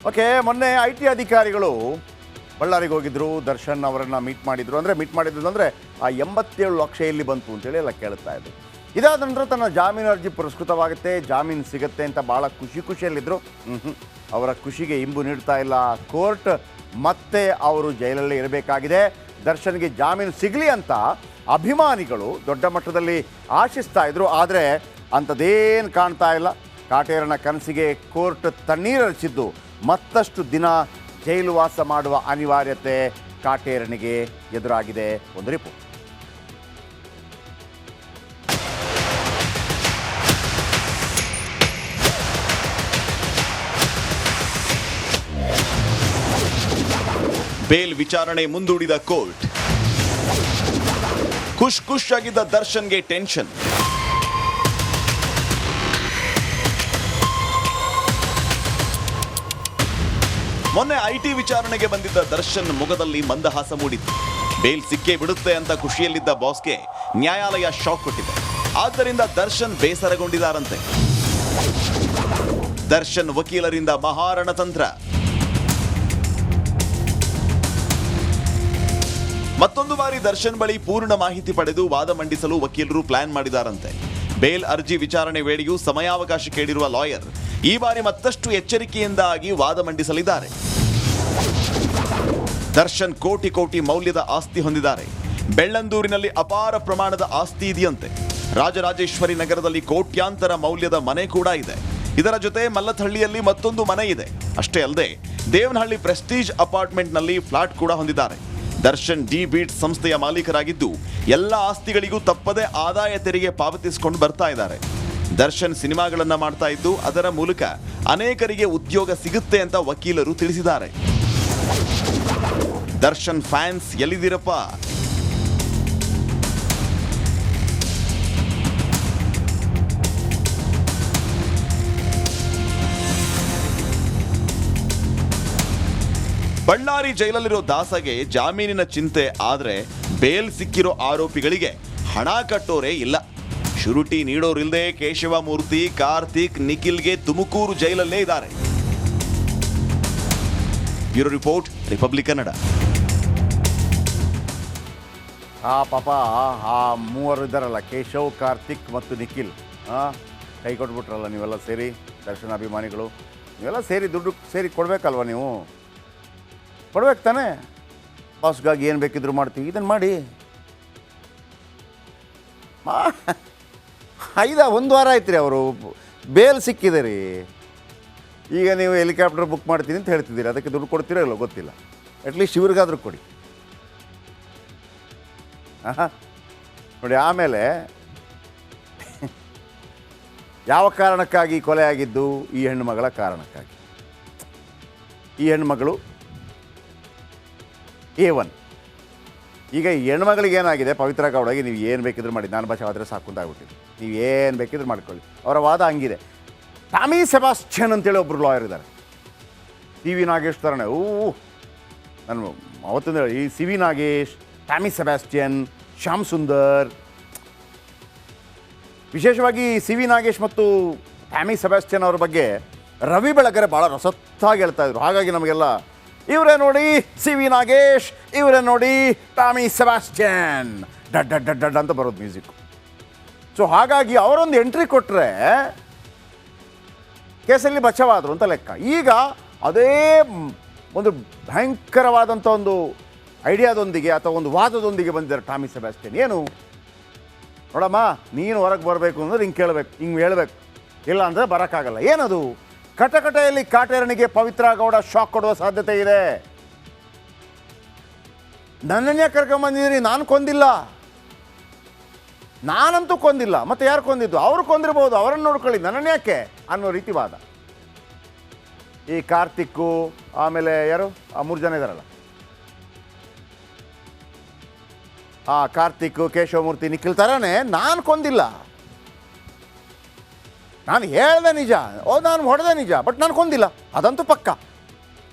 Okay, ಮೊನ್ನೆ IT ಅಧಿಕಾರಿಗಳು ಬಳ್ಳಾರಿಗೆ ಹೋಗಿದ್ರು, ದರ್ಶನ್ ಅವರನ್ನು ಮೀಟ್ ಮಾಡಿದ್ರು. ಅಂದರೆ ಮೀಟ್ ಮಾಡಿದ್ರು ಅಂದರೆ ಆ 87 ಲಕ್ಷ ಎಲ್ಲಿ ಬಂತು ಅಂತೇಳಿ ಎಲ್ಲ ಕೇಳ್ತಾ ಇದ್ರು. ಇದಾದ ನಂತರ ತನ್ನ ಜಾಮೀನು ಅರ್ಜಿ ಪುರಸ್ಕೃತವಾಗುತ್ತೆ, ಜಾಮೀನು ಸಿಗುತ್ತೆ ಅಂತ ಭಾಳ ಖುಷಿಯಲ್ಲಿದ್ದರು. ಅವರ ಖುಷಿಗೆ ಇಂಬು ನೀಡ್ತಾ ಇಲ್ಲ ಕೋರ್ಟ್. ಮತ್ತೆ ಅವರು ಜೈಲಲ್ಲೇ ಇರಬೇಕಾಗಿದೆ. ದರ್ಶನ್ಗೆ ಜಾಮೀನು ಸಿಗಲಿ ಅಂತ ಅಭಿಮಾನಿಗಳು ದೊಡ್ಡ ಮಟ್ಟದಲ್ಲಿ ಆಶಿಸ್ತಾ ಇದ್ರು. ಆದರೆ ಅಂಥದ್ದೇನು ಕಾಣ್ತಾ ಇಲ್ಲ. ಕಾಟೇರನ ಕನಸಿಗೆ ಕೋರ್ಟ್ ತಣ್ಣೀರರಿಸಿದ್ದು ಮತ್ತಷ್ಟು ದಿನ ಜೈಲು ವಾಸ ಮಾಡುವ ಅನಿವಾರ್ಯತೆ ಕಾಟೇರನಿಗೆ ಎದುರಾಗಿದೆ. ಒಂದು ರಿಪೋರ್ಟ್. ಬೇಲ್ ವಿಚಾರಣೆ ಮುಂದೂಡಿದ ಕೋರ್ಟ್. ಖುಷ್ ಆಗಿದ್ದ ದರ್ಶನ್ಗೆ ಟೆನ್ಷನ್. ಮೊನ್ನೆ IT ವಿಚಾರಣೆಗೆ ಬಂದಿದ್ದ ದರ್ಶನ್ ಮುಖದಲ್ಲಿ ಮಂದಹಾಸ ಮೂಡಿತ್ತು. ಬೇಲ್ ಸಿಕ್ಕೇ ಬಿಡುತ್ತೆ ಅಂತ ಖುಷಿಯಲ್ಲಿದ್ದ ಬಾಸ್ಗೆ ನ್ಯಾಯಾಲಯ ಶಾಕ್ ಕೊಟ್ಟಿದೆ. ಆದ್ದರಿಂದ ದರ್ಶನ್ ಬೇಸರಗೊಂಡಿದ್ದಾರಂತೆ. ದರ್ಶನ್ ವಕೀಲರಿಂದ ಮಹಾರಣತಂತ್ರ. ಮತ್ತೊಂದು ಬಾರಿ ದರ್ಶನ್ ಬಳಿ ಪೂರ್ಣ ಮಾಹಿತಿ ಪಡೆದು ವಾದ ಮಂಡಿಸಲು ವಕೀಲರು ಪ್ಲಾನ್ ಮಾಡಿದಾರಂತೆ. ಬೇಲ್ ಅರ್ಜಿ ವಿಚಾರಣೆ ವೇಳೆಯೂ ಸಮಯಾವಕಾಶ ಕೇಳಿರುವ ಲಾಯರ್ ಈ ಬಾರಿ ಮತ್ತಷ್ಟು ಎಚ್ಚರಿಕೆಯಿಂದಾಗಿ ವಾದ ಮಂಡಿಸಲಿದ್ದಾರೆ. ದರ್ಶನ್ ಕೋಟಿ ಮೌಲ್ಯದ ಆಸ್ತಿ ಹೊಂದಿದ್ದಾರೆ. ಬೆಳ್ಳಂದೂರಿನಲ್ಲಿ ಅಪಾರ ಪ್ರಮಾಣದ ಆಸ್ತಿ ಇದೆಯಂತೆ. ರಾಜರಾಜೇಶ್ವರಿ ನಗರದಲ್ಲಿ ಕೋಟ್ಯಾಂತರ ಮೌಲ್ಯದ ಮನೆ ಕೂಡ ಇದೆ. ಇದರ ಜೊತೆ ಮಲ್ಲಥಳ್ಳಿಯಲ್ಲಿ ಮತ್ತೊಂದು ಮನೆ ಇದೆ. ಅಷ್ಟೇ ಅಲ್ಲದೆ ದೇವನಹಳ್ಳಿ ಪ್ರೆಸ್ಟೀಜ್ ಅಪಾರ್ಟ್ಮೆಂಟ್ನಲ್ಲಿ ಫ್ಲಾಟ್ ಕೂಡ ಹೊಂದಿದ್ದಾರೆ. ದರ್ಶನ್ ಡಿ-ಬೀಟ್ ಸಂಸ್ಥೆಯ ಮಾಲೀಕರಾಗಿದ್ದು ಎಲ್ಲ ಆಸ್ತಿಗಳಿಗೂ ತಪ್ಪದೆ ಆದಾಯ ತೆರಿಗೆ ಪಾವತಿಸಿಕೊಂಡು ಬರ್ತಾ ಇದ್ದಾರೆ. ದರ್ಶನ್ ಸಿನಿಮಾಗಳನ್ನ ಮಾಡ್ತಾ ಇದ್ದು ಅದರ ಮೂಲಕ ಅನೇಕರಿಗೆ ಉದ್ಯೋಗ ಸಿಗುತ್ತೆ ಅಂತ ವಕೀಲರು ತಿಳಿಸಿದ್ದಾರೆ. ದರ್ಶನ್ ಫ್ಯಾನ್ಸ್ ಎಲ್ಲಿದ್ದೀರಪ್ಪ? ಬಳ್ಳಾರಿ ಜೈಲಲ್ಲಿರೋ ದಾಸಗೆ ಜಾಮೀನಿನ ಚಿಂತೆ ಆದ್ರೆ ಬೇಲ್ ಸಿಕ್ಕಿರೋ ಆರೋಪಿಗಳಿಗೆ ಹಣ ಕಟ್ಟೋರೇ ಇಲ್ಲ. ಶುರುಟಿ ನೀಡೋರಿಲ್ಲದೆ ಕೇಶವಮೂರ್ತಿ, ಕಾರ್ತಿಕ್, ನಿಖಿಲ್ಗೆ ತುಮಕೂರು ಜೈಲಲ್ಲೇ ಇದ್ದಾರೆ. Bureau report, republic Kannada. ಪಾಪ ಆ ಮೂವರು ಇದ್ದಾರಲ್ಲ, ಕೇಶವ್, ಕಾರ್ತಿಕ್ ಮತ್ತು ನಿಖಿಲ್, ಕೈ ಕೊಟ್ಬಿಟ್ರಲ್ಲ ನೀವೆಲ್ಲ ಸೇರಿ. ದರ್ಶನ್ ಅಭಿಮಾನಿಗಳು ನೀವೆಲ್ಲ ಸೇರಿ ದುಡ್ಡು ಸೇರಿ ಕೊಡಬೇಕಲ್ವ? ನೀವು ಕೊಡ್ಬೇಕು ತಾನೇ? ಬಾಸ್ಗಾಗಿ ಏನು ಬೇಕಿದ್ರು ಮಾಡ್ತೀವಿ, ಇದನ್ನು ಮಾಡಿ. ಒಂದು ವಾರ ಆಯ್ತು ರೀ ಅವರು ಬೇಲ್ ಸಿಕ್ಕಿದೆ ರೀ. ಈಗ ನೀವು ಹೆಲಿಕಾಪ್ಟರ್ ಬುಕ್ ಮಾಡ್ತೀನಿ ಅಂತ ಹೇಳ್ತಿದ್ದೀರಿ, ಅದಕ್ಕೆ ದುಡ್ಡು ಕೊಡ್ತೀರೋ ಇಲ್ಲೋ ಗೊತ್ತಿಲ್ಲ. ಅಟ್ಲೀಸ್ಟ್ ಇವ್ರಿಗಾದ್ರೂ ಕೊಡಿ. ನೋಡಿ, ಆಮೇಲೆ ಯಾವ ಕಾರಣಕ್ಕಾಗಿ ಕೊಲೆ ಆಗಿದ್ದು? ಈ ಹೆಣ್ಣುಮಗಳ ಕಾರಣಕ್ಕಾಗಿ. ಈ ಹೆಣ್ಣುಮಗಳು A1. ಈಗ ಈ ಹೆಣ್ಮಗಳಿಗೆ ಏನಾಗಿದೆ, ಪವಿತ್ರ ಗೌಡಗೆ ನೀವು ಏನು ಬೇಕಿದ್ರು ಮಾಡಿ, ನಾನು ಭಾಷೆ ಆದರೆ ಸಾಕು ಅಂತ ಆಗ್ಬಿಟ್ಟಿದೆ. ನೀವು ಏನು ಬೇಕಿದ್ರು ಮಾಡ್ಕೊಳ್ಳಿ. ಅವರ ವಾದ ಹಂಗಿದೆ. ಟಾಮಿ ಸೆಬಾಸ್ಟಿಯನ್ ಅಂತೇಳಿ ಒಬ್ಬರು ಲಾಯರ್ ಇದ್ದಾರೆ, CV ನಾಗೇಶ್ ಥರನೇ. ನಾನು ಅವತ್ತಿಂದ ಈ CV Nagesh, Tommy Sebastian, Shyam Sundar, ವಿಶೇಷವಾಗಿ CV ನಾಗೇಶ್ ಮತ್ತು ಟಾಮಿ ಸೆಬಾಸ್ಟಿಯನ್ ಅವ್ರ ಬಗ್ಗೆ ರವಿ ಬೆಳಗೆರೆ ಭಾಳ ರಸತ್ತಾಗಿ ಹೇಳ್ತಾಯಿದ್ರು. ಹಾಗಾಗಿ ನಮಗೆಲ್ಲ ಇವರೇ ನೋಡಿ CV ನಾಗೇಶ್, ಇವರೇ ನೋಡಿ ಟಾಮಿ ಸೆಬಾಸ್ಟಿಯನ್, ಡಡ್ ಡಡ್ ಡಡ್ ಡಡ್ ಅಂತ ಬರೋದು ಮ್ಯೂಸಿಕ್. ಸೊ ಹಾಗಾಗಿ ಅವರೊಂದು ಎಂಟ್ರಿ ಕೊಟ್ಟರೆ ಕೇಸಲ್ಲಿ ಬಚಾವಾದರು ಅಂತ ಲೆಕ್ಕ. ಈಗ ಅದೇ ಒಂದು ಭಯಂಕರವಾದಂಥ ಒಂದು ಐಡಿಯಾದೊಂದಿಗೆ ಅಥವಾ ಒಂದು ವಾದದೊಂದಿಗೆ ಬಂದಿದ್ದಾರೆ ಟಾಮಿ ಸೆಬಾಸ್ಟಿಯನ್. ಏನು ನೋಡಮ್ಮ, ನೀನು ಹೊರಗೆ ಬರಬೇಕು ಅಂದರೆ ಹಿಂಗೆ ಕೇಳಬೇಕು, ಹಿಂಗೆ ಹೇಳಬೇಕು, ಇಲ್ಲ ಅಂದರೆ ಬರೋಕ್ಕಾಗಲ್ಲ. ಏನದು? ಕಟಕಟೆಯಲ್ಲಿ ಕಾಟೇರನಿಗೆ ಪವಿತ್ರ ಗೌಡ ಶಾಕ್ ಕೊಡುವ ಸಾಧ್ಯತೆ ಇದೆ. ನನ್ನನ್ನೇ ಕರ್ಕೊಂಬಂದಿದ್ದೀರಿ, ನಾನು ಕೊಂದಿಲ್ಲ, ನಾನಂತೂ ಕೊಂದಿಲ್ಲ, ಮತ್ತೆ ಯಾರು ಕೊಂದಿದ್ದು? ಅವರು ಕೊಂದಿರ್ಬೋದು, ಅವರನ್ನು ನೋಡ್ಕೊಳ್ಳಿ, ನನ್ನನ್ನು ಯಾಕೆ ಅನ್ನೋ ರೀತಿ ವಾದ. ಈ ಕಾರ್ತಿಕ್ಕು, ಆಮೇಲೆ ಯಾರು ಆ 3 ಜನ ಇದ್ದಾರಲ್ಲ, ಕಾರ್ತಿಕ್, ಕೇಶವಮೂರ್ತಿ, ನಿಖಿಲ್ ಥರನೇ ನಾನು ಕೊಂದಿಲ್ಲ, ನಾನು ಹೇಳ್ದೆ ನಿಜ, ನಾನು ಹೊಡೆದೆ ನಿಜ, ಬಟ್ ನಾನು ಕೊಂದಿಲ್ಲ, ಅದಂತೂ ಪಕ್ಕ.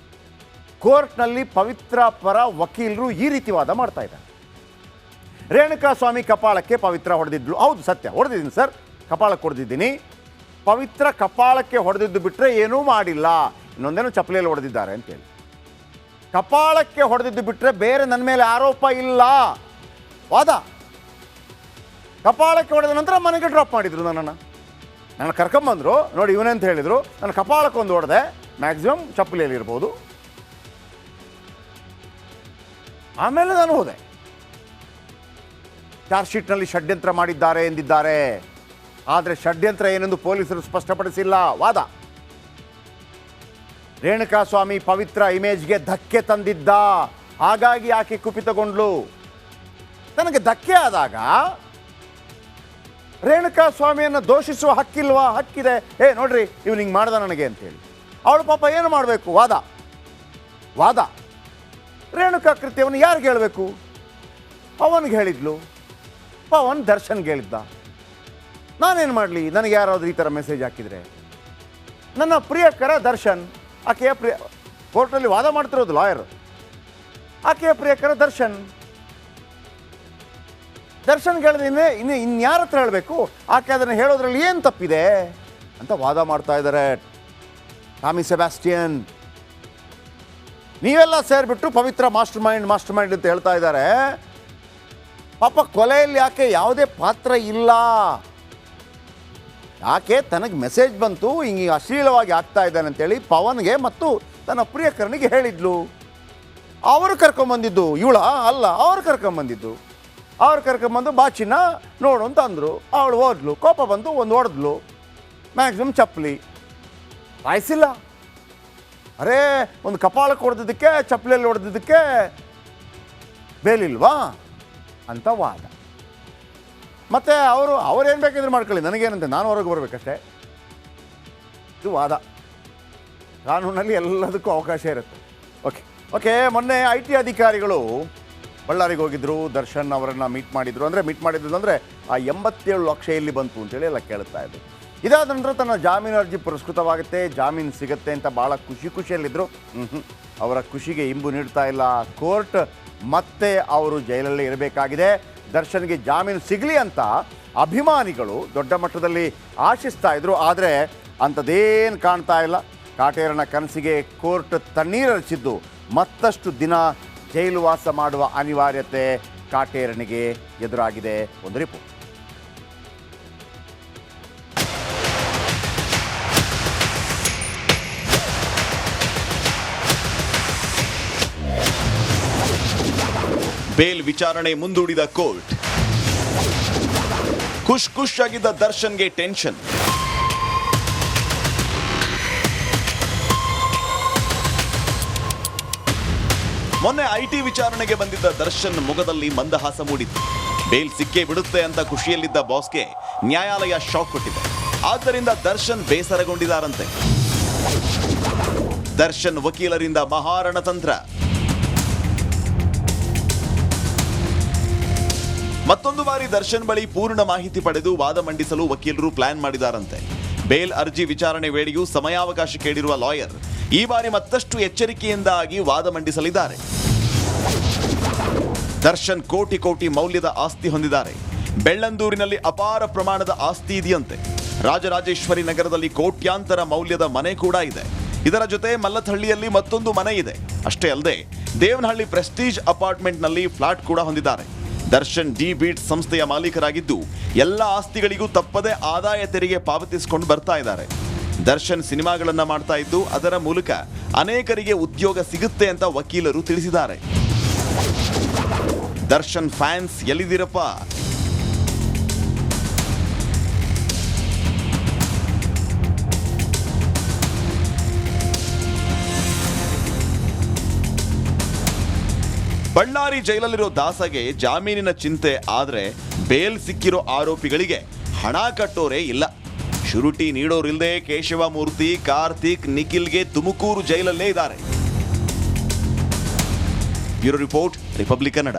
ಕೋರ್ಟ್ನಲ್ಲಿ ಪವಿತ್ರ ಪರ ವಕೀಲರು ಈ ರೀತಿ ವಾದ ಮಾಡ್ತಾ ಇದ್ದಾರೆ. ರೇಣುಕಾ ಸ್ವಾಮಿ ಕಪಾಳಕ್ಕೆ ಪವಿತ್ರ ಹೊಡೆದಿದ್ಲು. ಹೌದು, ಸತ್ಯ, ಹೊಡೆದಿದ್ದೀನಿ ಸರ್, ಕಪಾಳಕ್ಕೆ ಹೊಡೆದಿದ್ದೀನಿ. ಪವಿತ್ರ ಕಪಾಳಕ್ಕೆ ಹೊಡೆದಿದ್ದು ಬಿಟ್ಟರೆ ಏನೂ ಮಾಡಿಲ್ಲ. ಇನ್ನೊಂದೇನು ಚಪ್ಪಲಿಯಲ್ಲಿ ಹೊಡೆದಿದ್ದಾರೆ ಅಂತೇಳಿ. ಕಪಾಳಕ್ಕೆ ಹೊಡೆದಿದ್ದು ಬಿಟ್ಟರೆ ಬೇರೆ ನನ್ನ ಮೇಲೆ ಆರೋಪ ಇಲ್ಲ ವಾದ. ಕಪಾಳಕ್ಕೆ ಹೊಡೆದ ನಂತರ ಮನೆಗೆ ಡ್ರಾಪ್ ಮಾಡಿದರು ನನ್ನ ಕರ್ಕೊಂಬಂದರು. ನೋಡಿ ಇವನೇ ಅಂತ ಹೇಳಿದರು. ನನ್ನ ಕಪಾಳಕ್ಕೆ ಒಂದು ಹೊಡೆದೆ, ಮ್ಯಾಕ್ಸಿಮಮ್ ಚಪ್ಪಲಿಯಲ್ಲಿ ಇರ್ಬೋದು. ಆಮೇಲೆ ನಾನು ಹೋದೆ. ಚಾರ್ಜ್ ಶೀಟ್ನಲ್ಲಿ ಷಡ್ಯಂತ್ರ ಮಾಡಿದ್ದಾರೆ ಎಂದಿದ್ದಾರೆ. ಆದರೆ ಷಡ್ಯಂತ್ರ ಏನೆಂದು ಪೊಲೀಸರು ಸ್ಪಷ್ಟಪಡಿಸಿಲ್ಲ ವಾದ. ರೇಣುಕಾಸ್ವಾಮಿ ಪವಿತ್ರ ಇಮೇಜ್ಗೆ ಧಕ್ಕೆ ತಂದಿದ್ದ, ಹಾಗಾಗಿ ಆಕೆ ಕುಪಿತಗೊಂಡ್ಲು. ನನಗೆ ಧಕ್ಕೆ ಆದಾಗ ರೇಣುಕಾಸ್ವಾಮಿಯನ್ನು ದೋಷಿಸುವ ಹಕ್ಕಿಲ್ವಾ? ಹಕ್ಕಿದೆ. ನೋಡ್ರಿ ಇವ್ನು ಹಿಂಗೆ ಮಾಡ್ದ ನನಗೆ ಅಂತೇಳಿ. ಅವಳು ಪಾಪ ಏನು ಮಾಡಬೇಕು? ವಾದ. ರೇಣುಕಾ ಕೃತ್ಯವನ್ನು ಯಾರಿಗೆ ಹೇಳಬೇಕು? ಪವನ್ಗೆ ಹೇಳಿದ್ಲು. ಪವನ್ ದರ್ಶನ್ಗೆ ಹೇಳಿದ್ದ. ನಾನೇನು ಮಾಡಲಿ? ನನಗೆ ಯಾರಾದರೂ ಈ ಥರ ಮೆಸೇಜ್ ಹಾಕಿದರೆ? ನನ್ನ ಪ್ರಿಯಕರ ದರ್ಶನ್, ಆಕೆಯ ಕೋರ್ಟಲ್ಲಿ ವಾದ ಮಾಡ್ತಿರೋದು ಲಾಯರ್. ಆಕೆಯ ಪ್ರಿಯಕರ ದರ್ಶನ್ಗೆ ಹೇಳಿದ್ರೆ ಇನ್ಯಾರ ಹತ್ರ ಹೇಳಬೇಕು? ಆಕೆ ಅದನ್ನು ಹೇಳೋದ್ರಲ್ಲಿ ಏನು ತಪ್ಪಿದೆ ಅಂತ ವಾದ ಮಾಡ್ತಾ ಇದ್ದಾರೆ ಟಾಮಿ ಸೆಬಾಸ್ಟಿಯನ್. ನೀವೆಲ್ಲ ಸೇರಿಬಿಟ್ಟು ಪವಿತ್ರ ಮಾಸ್ಟರ್ ಮೈಂಡ್ ಅಂತ ಹೇಳ್ತಾ ಇದ್ದಾರೆ. ಪಾಪ ಕೊಲೆಯಲ್ಲಿ ಆಕೆ ಯಾವುದೇ ಪಾತ್ರ ಇಲ್ಲ. ಆಕೆ ತನಗೆ ಮೆಸೇಜ್ ಬಂತು, ಹಿಂಗೆ ಅಶ್ಲೀಲವಾಗಿ ಆಗ್ತಾ ಇದ್ದಾನೆ ಅಂತೇಳಿ ಪವನ್ಗೆ ಮತ್ತು ತನ್ನ ಪ್ರಿಯಕರನಿಗೆ ಹೇಳಿದ್ಲು. ಅವರು ಕರ್ಕೊಂಬಂದಿದ್ದು ಇವಳ ಅಲ್ಲ, ಅವ್ರು ಕರ್ಕೊಂಬಂದಿದ್ದು. ಅವ್ರು ಕರ್ಕೊಂಬಂದು ಬಾಚಿನ ನೋಡು ಅಂತ ಅಂದರು. ಅವಳು ಹೋದ್ಲು, ಕೋಪ ಬಂದು ಒಂದು ಹೊಡೆದ್ಲು, ಮ್ಯಾಕ್ಸಿಮಮ್ ಚಪ್ಪಲಿ. ಸಾಯಿಸಿಲ್ಲ. ಅರೇ ಒಂದು ಕಪಾಳಕ್ಕೆ ಹೊಡೆದಿದ್ದಕ್ಕೆ, ಚಪ್ಪಲಿಯಲ್ಲಿ ಹೊಡೆದಿದ್ದಕ್ಕೆ ಬೇಲಿಲ್ವಾ ಅಂತ ವಾದ. ಮತ್ತು ಅವ್ರೇನು ಬೇಕಿದ್ರೆ ಮಾಡ್ಕೊಳ್ಳಿ, ನನಗೇನಂತೆ, ನಾನು ಹೊರಗೆ ಬರಬೇಕಷ್ಟೇ. ಇದು ವಾದ. ಕಾನೂನಲ್ಲಿ ಎಲ್ಲದಕ್ಕೂ ಅವಕಾಶ ಇರುತ್ತೆ. ಓಕೆ ಮೊನ್ನೆ IT ಅಧಿಕಾರಿಗಳು ಬಳ್ಳಾರಿಗೆ ಹೋಗಿದ್ದರು, ದರ್ಶನ್ ಅವರನ್ನು ಮೀಟ್ ಮಾಡಿದರು. ಅಂದರೆ ಮೀಟ್ ಮಾಡಿದ್ದು ಅಂದರೆ ಆ 87 ಲಕ್ಷ ಎಲ್ಲಿ ಬಂತು ಅಂತೇಳಿ ಎಲ್ಲ ಕೇಳ್ತಾ ಇದ್ರು. ಇದಾದ ನಂತರ ತನ್ನ ಜಾಮೀನು ಅರ್ಜಿ ಪುರಸ್ಕೃತವಾಗುತ್ತೆ, ಜಾಮೀನು ಸಿಗುತ್ತೆ ಅಂತ ಭಾಳ ಖುಷಿಯಲ್ಲಿದ್ದರು. ಅವರ ಖುಷಿಗೆ ಇಂಬು ನೀಡ್ತಾ ಇಲ್ಲ ಕೋರ್ಟ್. ಮತ್ತೆ ಅವರು ಜೈಲಲ್ಲೇ ಇರಬೇಕಾಗಿದೆ. ದರ್ಶನ್ಗೆ ಜಾಮೀನು ಸಿಗಲಿ ಅಂತ ಅಭಿಮಾನಿಗಳು ದೊಡ್ಡ ಮಟ್ಟದಲ್ಲಿ ಆಶಿಸ್ತಾ ಇದ್ರು. ಆದರೆ ಅಂಥದ್ದೇನು ಕಾಣ್ತಾ ಇಲ್ಲ. ಕಾಟೇರನ ಕನಸಿಗೆ ಕೋರ್ಟ್ ತಣ್ಣೀರರಿಸಿದ್ದು ಮತ್ತಷ್ಟು ದಿನ ಜೈಲು ವಾಸ ಮಾಡುವ ಅನಿವಾರ್ಯತೆ ಕಾಟೇರನಿಗೆ ಎದುರಾಗಿದೆ. ಒಂದು ರಿಪೋರ್ಟ್. ಬೇಲ್ ವಿಚಾರಣೆ ಮುಂದೂಡಿದ ಕೋರ್ಟ್. ಖುಷ್ ಆಗಿದ್ದ ದರ್ಶನ್ಗೆ ಟೆನ್ಷನ್. ಮೊನ್ನೆ IT ವಿಚಾರಣೆಗೆ ಬಂದಿದ್ದ ದರ್ಶನ್ ಮುಖದಲ್ಲಿ ಮಂದಹಾಸ ಮೂಡಿತ್ತು. ಬೇಲ್ ಸಿಕ್ಕೇ ಬಿಡುತ್ತೆ ಅಂತ ಖುಷಿಯಲ್ಲಿದ್ದ ಬಾಸ್ಗೆ ನ್ಯಾಯಾಲಯ ಶಾಕ್ ಕೊಟ್ಟಿದೆ. ಆದ್ದರಿಂದ ದರ್ಶನ್ ಬೇಸರಗೊಂಡಿದ್ದಾರಂತೆ. ದರ್ಶನ್ ವಕೀಲರಿಂದ ಮಹಾರಣತಂತ್ರ. ಮತ್ತೊಂದು ಬಾರಿ ದರ್ಶನ್ ಬಳಿ ಪೂರ್ಣ ಮಾಹಿತಿ ಪಡೆದು ವಾದ ಮಂಡಿಸಲು ವಕೀಲರು ಪ್ಲಾನ್ ಮಾಡಿದಾರಂತೆ. ಬೇಲ್ ಅರ್ಜಿ ವಿಚಾರಣೆ ವೇಳೆಯೂ ಸಮಯಾವಕಾಶ ಕೇಳಿರುವ ಲಾಯರ್ ಈ ಬಾರಿ ಮತ್ತಷ್ಟು ಎಚ್ಚರಿಕೆಯಿಂದಾಗಿ ವಾದ ಮಂಡಿಸಲಿದ್ದಾರೆ. ದರ್ಶನ್ ಕೋಟಿ ಮೌಲ್ಯದ ಆಸ್ತಿ ಹೊಂದಿದ್ದಾರೆ. ಬೆಳ್ಳಂದೂರಿನಲ್ಲಿ ಅಪಾರ ಪ್ರಮಾಣದ ಆಸ್ತಿ ಇದೆಯಂತೆ. ರಾಜರಾಜೇಶ್ವರಿ ನಗರದಲ್ಲಿ ಕೋಟ್ಯಾಂತರ ಮೌಲ್ಯದ ಮನೆ ಕೂಡ ಇದೆ. ಇದರ ಜೊತೆ ಮಲ್ಲಥಳ್ಳಿಯಲ್ಲಿ ಮತ್ತೊಂದು ಮನೆ ಇದೆ. ಅಷ್ಟೇ ಅಲ್ಲದೆ ದೇವನಹಳ್ಳಿ ಪ್ರೆಸ್ಟೀಜ್ ಅಪಾರ್ಟ್ಮೆಂಟ್ನಲ್ಲಿ ಫ್ಲಾಟ್ ಕೂಡ ಹೊಂದಿದ್ದಾರೆ. ದರ್ಶನ್ ಡಿ-ಬೀಟ್ ಸಂಸ್ಥೆಯ ಮಾಲೀಕರಾಗಿದ್ದು ಎಲ್ಲ ಆಸ್ತಿಗಳಿಗೂ ತಪ್ಪದೆ ಆದಾಯ ತೆರಿಗೆ ಪಾವತಿಸಿಕೊಂಡು ಬರ್ತಾ ಇದ್ದಾರೆ. ದರ್ಶನ್ ಸಿನಿಮಾಗಳನ್ನ ಮಾಡ್ತಾ ಇದ್ದು ಅದರ ಮೂಲಕ ಅನೇಕರಿಗೆ ಉದ್ಯೋಗ ಸಿಗುತ್ತೆ ಅಂತ ವಕೀಲರು ತಿಳಿಸಿದ್ದಾರೆ. ದರ್ಶನ್ ಫ್ಯಾನ್ಸ್ ಎಲ್ಲಿದ್ದೀರಪ್ಪ? ಬಳ್ಳಾರಿ ಜೈಲಲ್ಲಿರೋ ದಾಸಗೆ ಜಾಮೀನಿನ ಚಿಂತೆ ಆದ್ರೆ ಬೇಲ್ ಸಿಕ್ಕಿರೋ ಆರೋಪಿಗಳಿಗೆ ಹಣ ಕಟ್ಟೋರೇ ಇಲ್ಲ. ಶುರುಟಿ ನೀಡೋರಿಲ್ಲದೆ ಕೇಶವಮೂರ್ತಿ, ಕಾರ್ತಿಕ್, ನಿಖಿಲ್ಗೆ ತುಮಕೂರು ಜೈಲಲ್ಲೇ ಇದ್ದಾರೆ. Bureau report, republic Kannada.